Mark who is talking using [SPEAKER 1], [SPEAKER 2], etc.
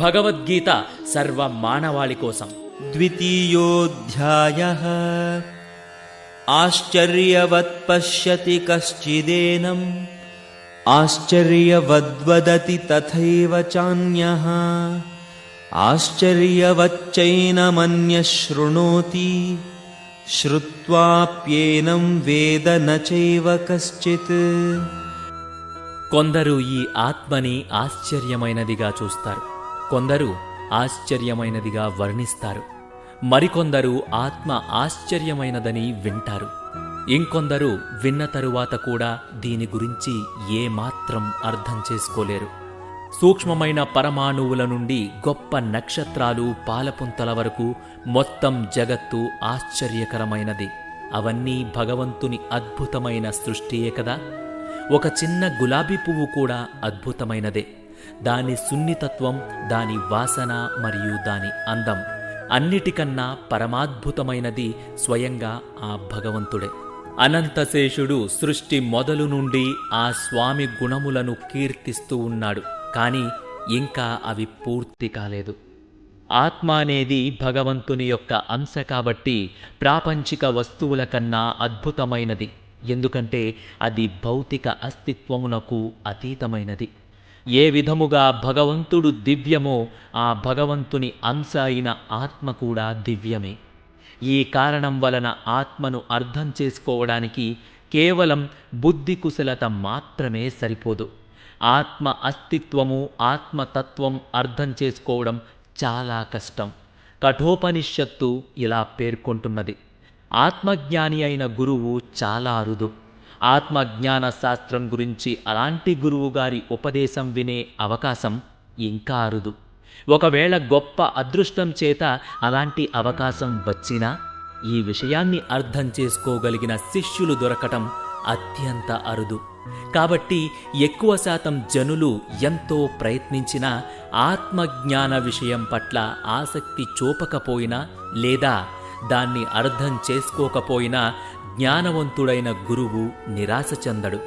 [SPEAKER 1] భగవద్గీత సర్వ మానవాళి కోసం.
[SPEAKER 2] ద్వితీయోऽధ్యాయః ఆశ్చర్యవత్ పశ్యతి కశ్చిదేనం ఆశ్చర్యవద్వదతి తథైవ చాన్యః ఆశ్చర్యవచ్చైనమన్యః శృణోతి శ్రుత్వాప్యేనం వేద న చైవ కశ్చిత్.
[SPEAKER 1] కొందరు ఈ ఆత్మని ఆశ్చర్యమైనదిగా చూస్తారు, కొందరు ఆశ్చర్యమైనదిగా వర్ణిస్తారు, మరికొందరు ఆత్మ ఆశ్చర్యమైనదని వింటారు. ఇంకొందరు విన్న తరువాత కూడా దీని గురించి ఏమాత్రం అర్థం చేసుకోలేరు. సూక్ష్మమైన పరమాణువుల నుండి గొప్ప నక్షత్రాలు, పాలపుంతల వరకు మొత్తం జగత్తు ఆశ్చర్యకరమైనది. అవన్నీ భగవంతుని అద్భుతమైన సృష్టియే కదా. ఒక చిన్న గులాబీ పువ్వు కూడా అద్భుతమైనదే. దాని సున్నితత్వం, దాని వాసన మరియు దాని అందం అన్నిటికన్నా పరమాద్భుతమైనది స్వయంగా ఆ భగవంతుడే. అనంతశేషుడు సృష్టి మొదలు నుండి ఆ స్వామి గుణములను కీర్తిస్తూ ఉన్నాడు, కానీ ఇంకా అవి పూర్తి కాలేదు. ఆత్మ అనేది భగవంతుని యొక్క అంశ కాబట్టి ప్రాపంచిక వస్తువుల కన్నా అద్భుతమైనది. ఎందుకంటే అది భౌతిక అస్తిత్వమునకు అతీతమైనది. ఏ విధముగా భగవంతుడు దివ్యమో ఆ భగవంతుని అంశ అయిన ఆత్మ కూడా దివ్యమే. ఈ కారణం వలన ఆత్మను అర్థం చేసుకోవడానికి కేవలం బుద్ధి కుశలత మాత్రమే సరిపోదు. ఆత్మ అస్తిత్వము, ఆత్మతత్వం అర్థం చేసుకోవడం చాలా కష్టం. కఠోపనిషత్తు ఇలా పేర్కొంటున్నది: ఆత్మజ్ఞాని అయిన గురువు చాలా అరుదు. ఆత్మజ్ఞాన శాస్త్రం గురించి అలాంటి గురువుగారి ఉపదేశం వినే అవకాశం ఇంకా అరుదు. ఒకవేళ గొప్ప అదృష్టం చేత అలాంటి అవకాశం వచ్చినా ఈ విషయాన్ని అర్థం చేసుకోగలిగిన శిష్యులు దొరకటం అత్యంత అరుదు. కాబట్టి ఎక్కువ శాతం జనులు ఎంతో ప్రయత్నించినా ఆత్మజ్ఞాన విషయం పట్ల ఆసక్తి చూపకపోయినా లేదా దాన్ని అర్థం చేసుకోకపోయినా జ్ఞానవంతుడైన గురువు నిరాశ చెందడు.